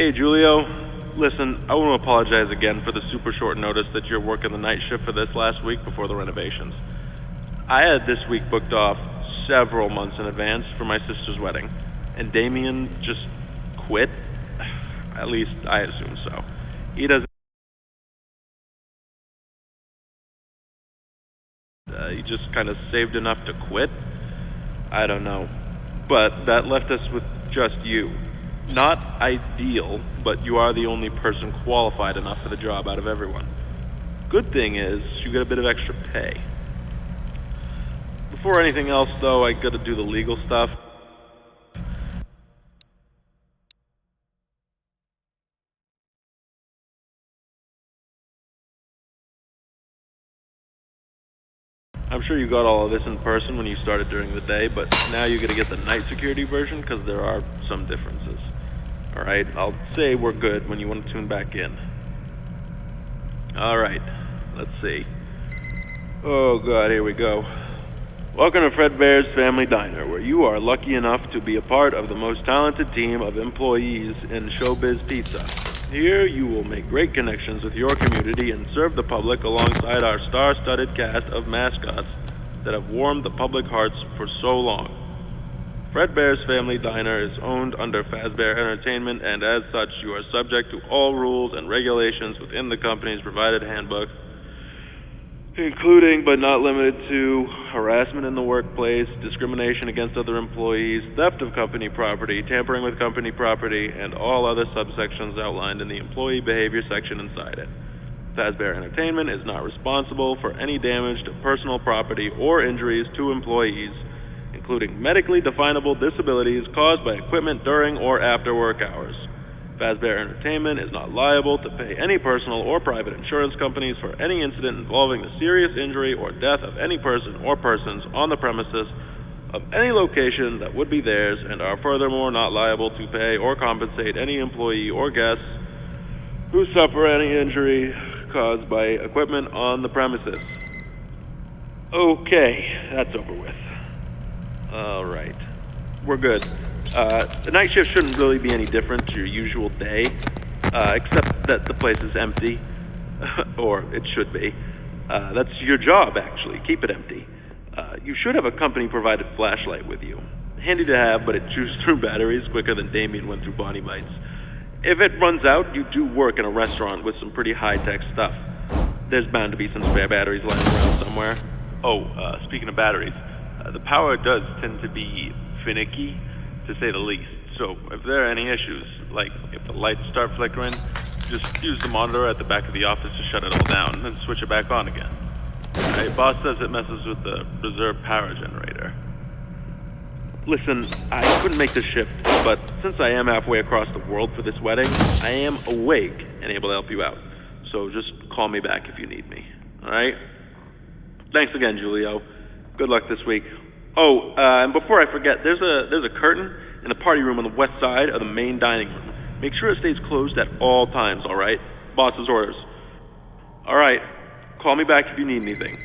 Hey, Julio. Listen, I want to apologize again for the super short notice that you're working the night shift for this last week before the renovations. I had this week booked off several months in advance for my sister's wedding, and Damien just quit. At least I assume so. He doesn't. He just kind of saved enough to quit. I don't know. But that left us with just you. Not ideal, but you are the only person qualified enough for the job out of everyone. Good thing is, you get a bit of extra pay. Before anything else, though, I gotta do the legal stuff. I'm sure you got all of this in person when you started during the day, but now you're gonna get the night security version because there are some differences. Alright, I'll say we're good when you want to tune back in. Alright, let's see. Oh god, here we go. Welcome to Fredbear's Family Diner, where you are lucky enough to be a part of the most talented team of employees in Showbiz Pizza. Here you will make great connections with your community and serve the public alongside our star-studded cast of mascots that have warmed the public hearts for so long. Fredbear's Family Diner is owned under Fazbear Entertainment, and as such you are subject to all rules and regulations within the company's provided handbook, including but not limited to harassment in the workplace, discrimination against other employees, theft of company property, tampering with company property, and all other subsections outlined in the employee behavior section inside it. Fazbear Entertainment is not responsible for any damage to personal property or injuries to employees, including medically definable disabilities caused by equipment during or after work hours. Fazbear Entertainment is not liable to pay any personal or private insurance companies for any incident involving the serious injury or death of any person or persons on the premises of any location that would be theirs, and are furthermore not liable to pay or compensate any employee or guests who suffer any injury caused by equipment on the premises. Okay, that's over with. Alright, we're good. The night shift shouldn't really be any different to your usual day, except that the place is empty. Or it should be. That's your job, actually. Keep it empty. You should have a company-provided flashlight with you. Handy to have, but it chews through batteries quicker than Damien went through body bites. If it runs out, you do work in a restaurant with some pretty high-tech stuff. There's bound to be some spare batteries lying around somewhere. Oh, speaking of batteries, the power does tend to be finicky, to say the least. So if there are any issues, like if the lights start flickering, just use the monitor at the back of the office to shut it all down, and then switch it back on again. Right, boss says it messes with the reserve power generator. Listen, I couldn't make this shift, but since I am halfway across the world for this wedding, I am awake and able to help you out. So just call me back if you need me, alright? Thanks again, Julio. Good luck this week. Oh, and before I forget, there's a curtain in the party room on the west side of the main dining room. Make sure it stays closed at all times, alright? Boss's orders. Alright, call me back if you need anything.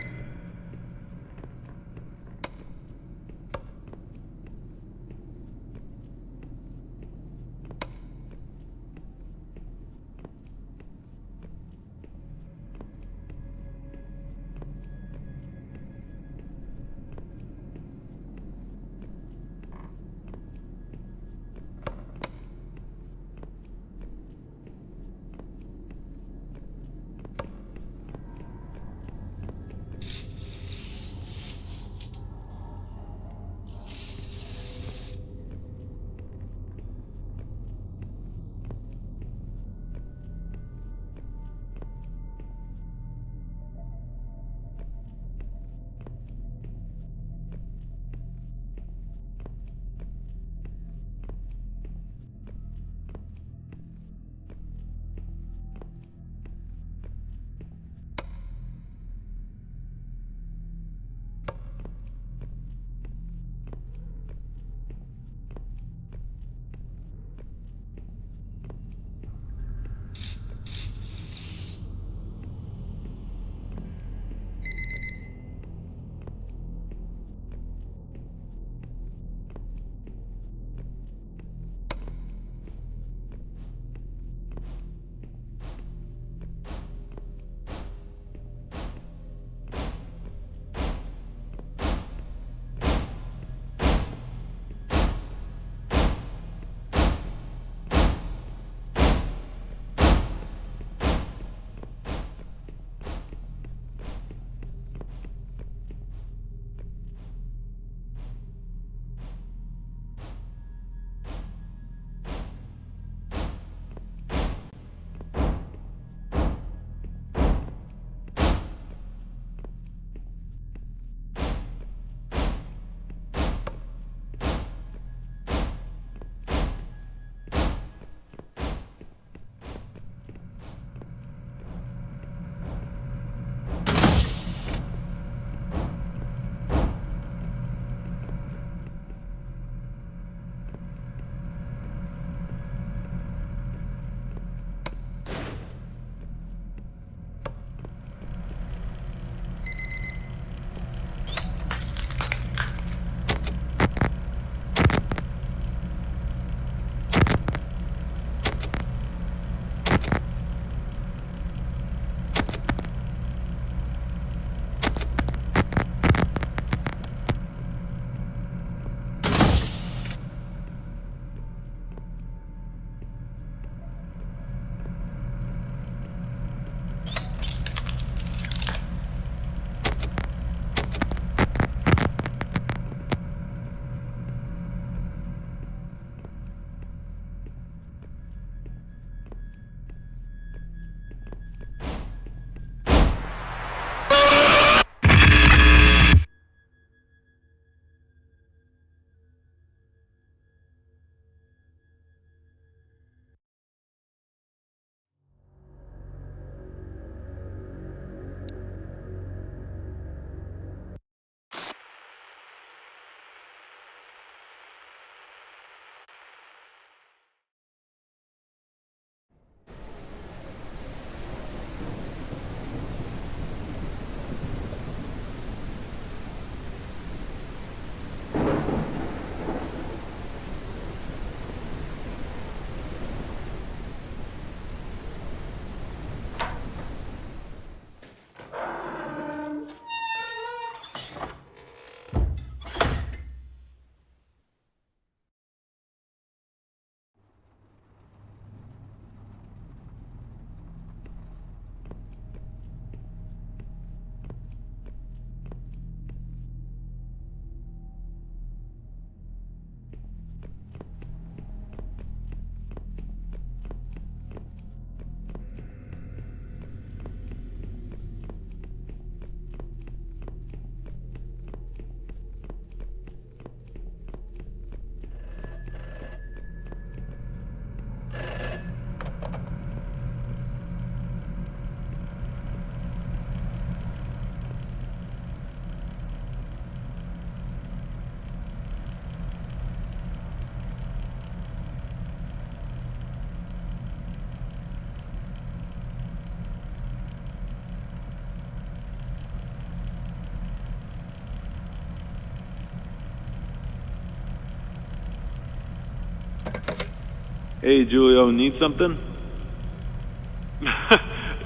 Hey, Julio, need something?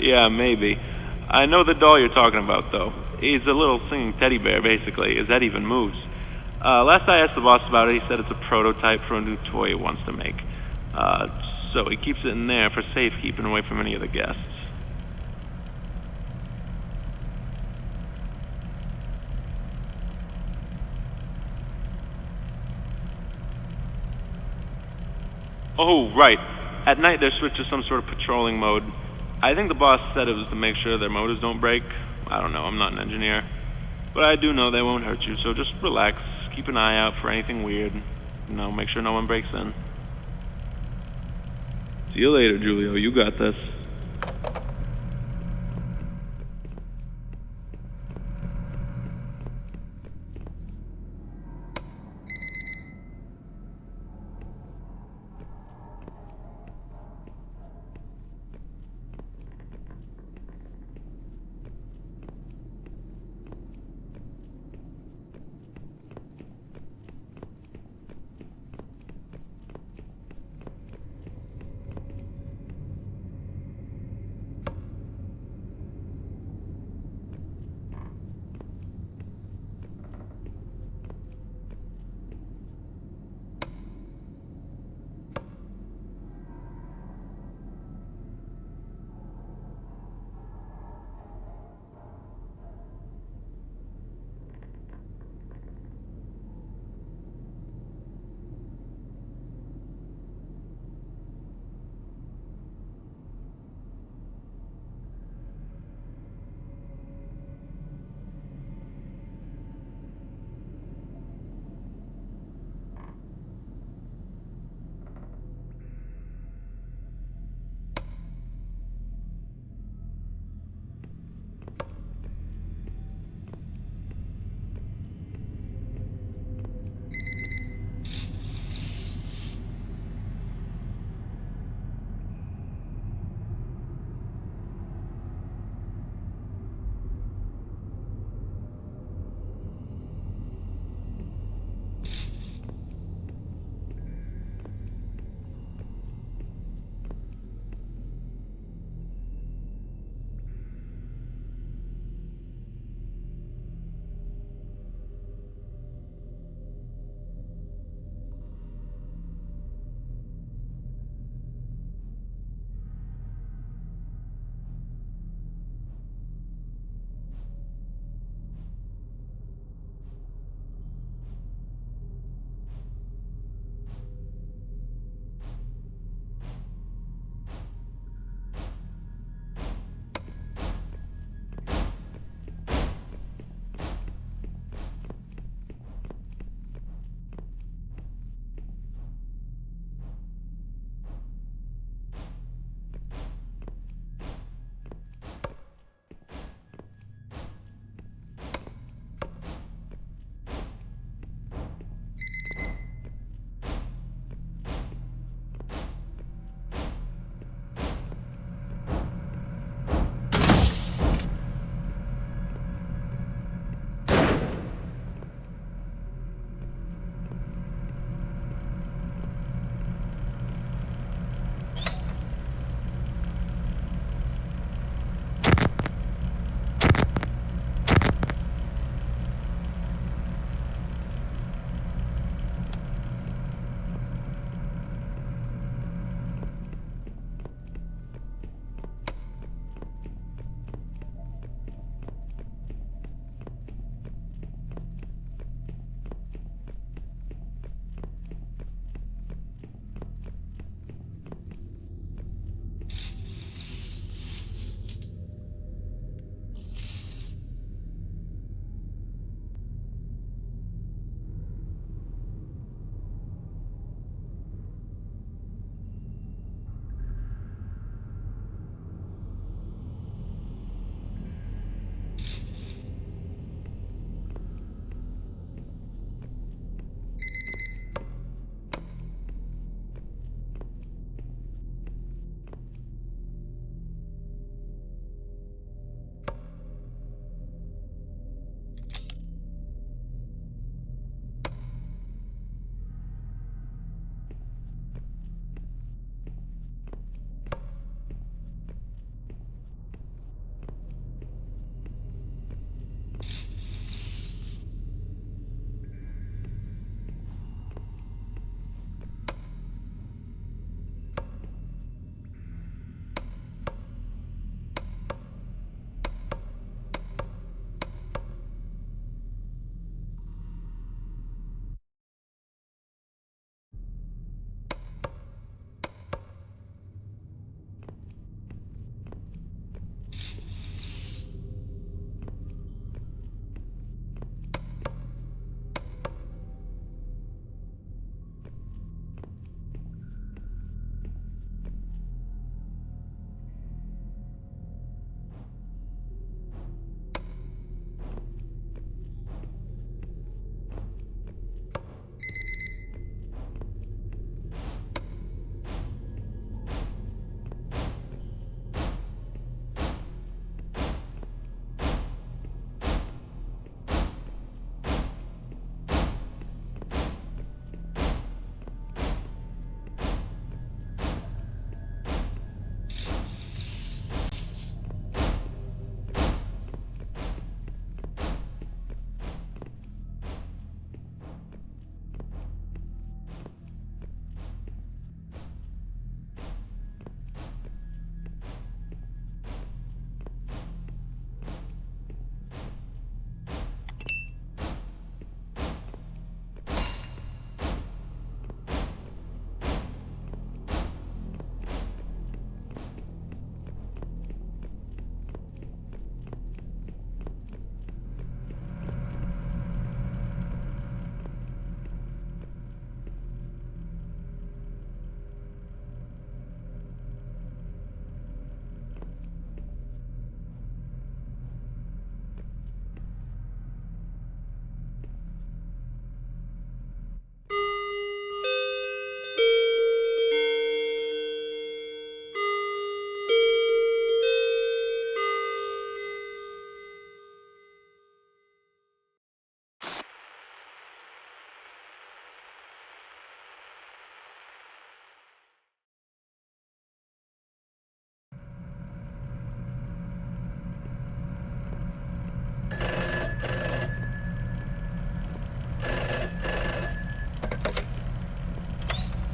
Yeah, maybe. I know the doll you're talking about, though. He's a little singing teddy bear, basically. His head even moves. Last I asked the boss about it, he said it's a prototype for a new toy he wants to make. So he keeps it in there for safekeeping away from any of the guests. Oh, right. At night, they're switched to some sort of patrolling mode. I think the boss said it was to make sure their motors don't break. I don't know, I'm not an engineer. But I do know they won't hurt you, so just relax. Keep an eye out for anything weird. Make sure no one breaks in. See you later, Julio. You got this.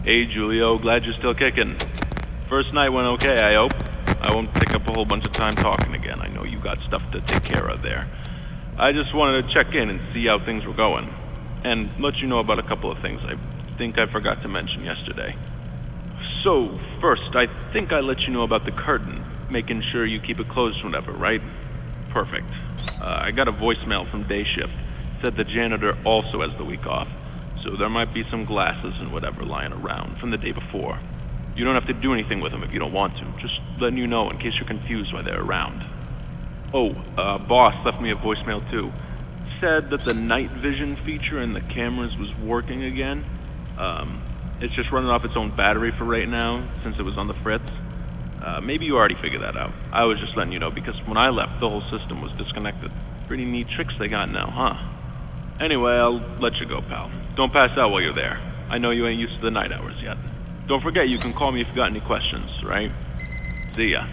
Hey, Julio, glad you're still kicking. First night went okay, I hope. I won't take up a whole bunch of time talking again. I know you got stuff to take care of there. I just wanted to check in and see how things were going. And let you know about a couple of things I think I forgot to mention yesterday. So, first, I think I let you know about the curtain, making sure you keep it closed whenever, right? Perfect. I got a voicemail from day shift. Said the janitor also has the week off, so there might be some glasses and whatever lying around from the day before. You don't have to do anything with them if you don't want to, just letting you know in case you're confused why they're around. Oh, boss left me a voicemail too. Said that the night vision feature in the cameras was working again. It's just running off its own battery for right now, since it was on the fritz. Maybe you already figured that out. I was just letting you know because when I left, the whole system was disconnected. Pretty neat tricks they got now, huh? Anyway, I'll let you go, pal. Don't pass out while you're there. I know you ain't used to the night hours yet. Don't forget you can call me if you got any questions, right? See ya.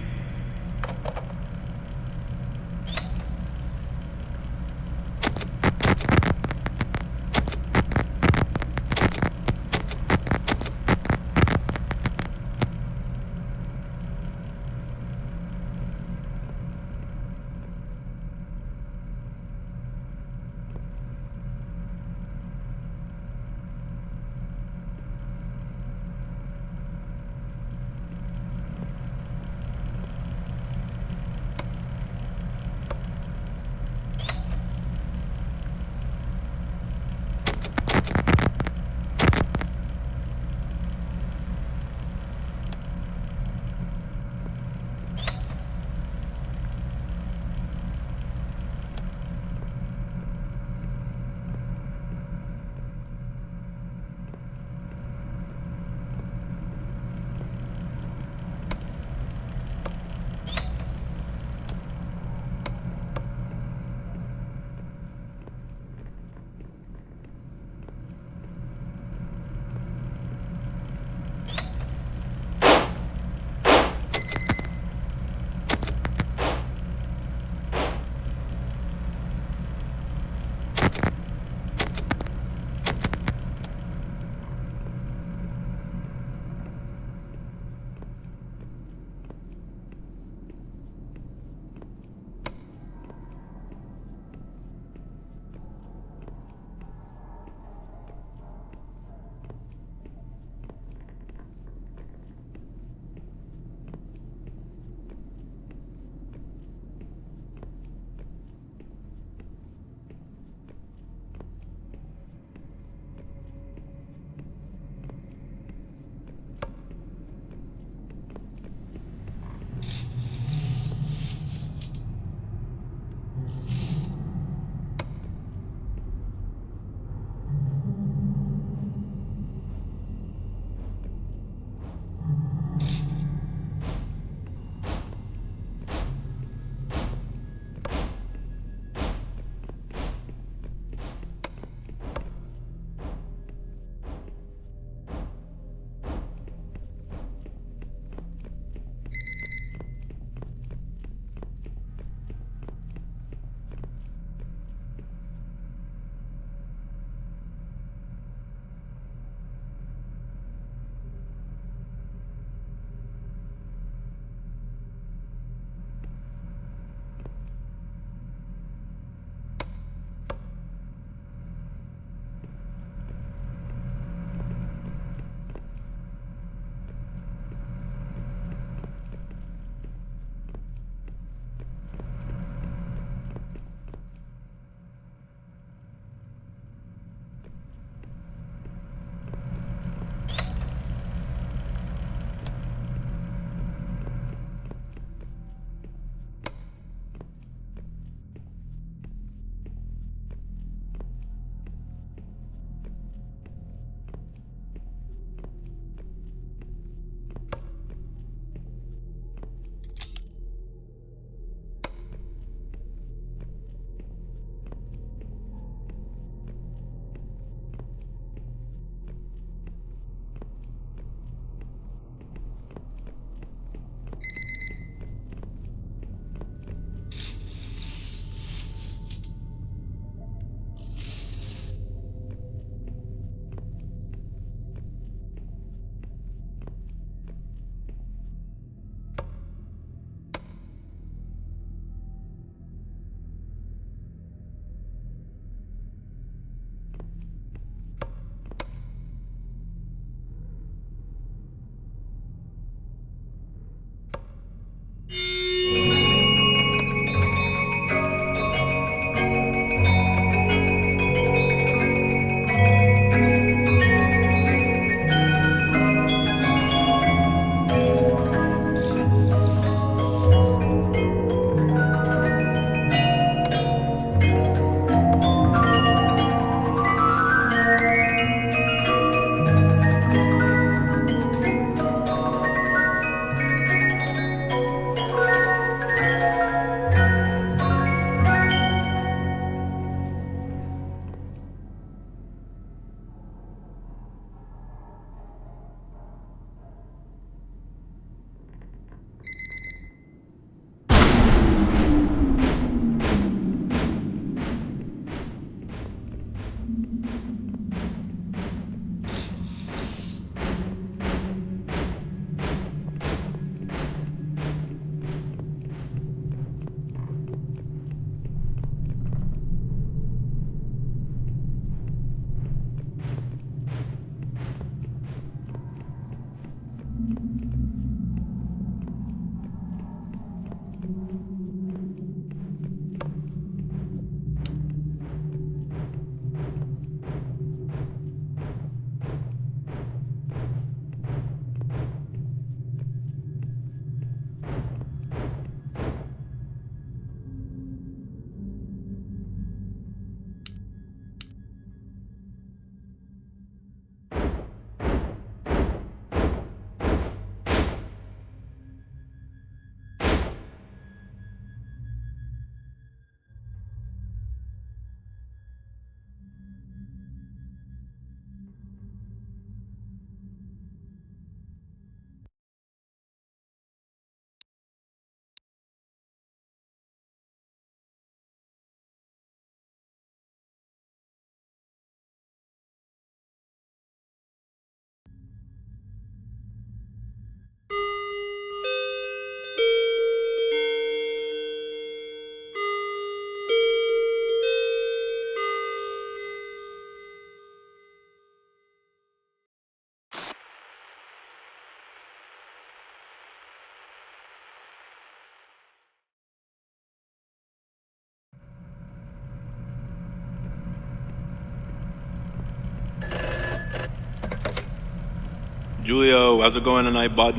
Julio, how's it going tonight, bud?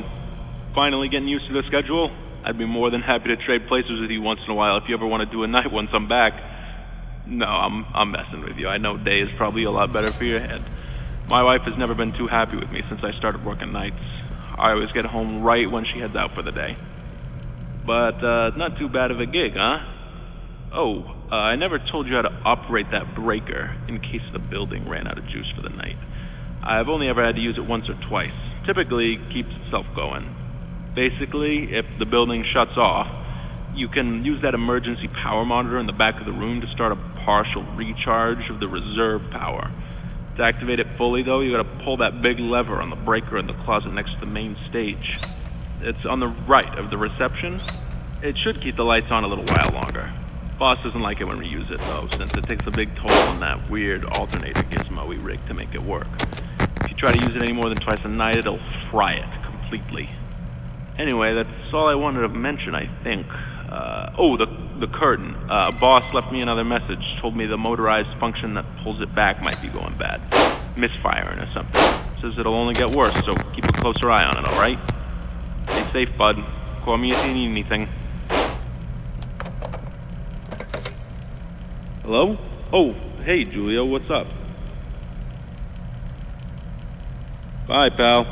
Finally getting used to the schedule? I'd be more than happy to trade places with you once in a while if you ever want to do a night once I'm back. No, I'm messing with you. I know day is probably a lot better for your head. My wife has never been too happy with me since I started working nights. I always get home right when she heads out for the day. But, not too bad of a gig, huh? Oh, I never told you how to operate that breaker in case the building ran out of juice for the night. I've only ever had to use it once or twice. Typically, it keeps itself going. Basically, if the building shuts off, you can use that emergency power monitor in the back of the room to start a partial recharge of the reserve power. To activate it fully, though, you gotta pull that big lever on the breaker in the closet next to the main stage. It's on the right of the reception. It should keep the lights on a little while longer. Boss doesn't like it when we use it, though, since it takes a big toll on that weird alternator gizmo we rigged to make it work. If you try to use it any more than twice a night, it'll fry it completely. Anyway, that's all I wanted to mention, I think. The curtain. Boss left me another message, told me the motorized function that pulls it back might be going bad. Misfiring or something. Says it'll only get worse, so keep a closer eye on it, alright? Stay safe, bud. Call me if you need anything. Hello? Oh, hey, Julio, what's up? Bye, pal.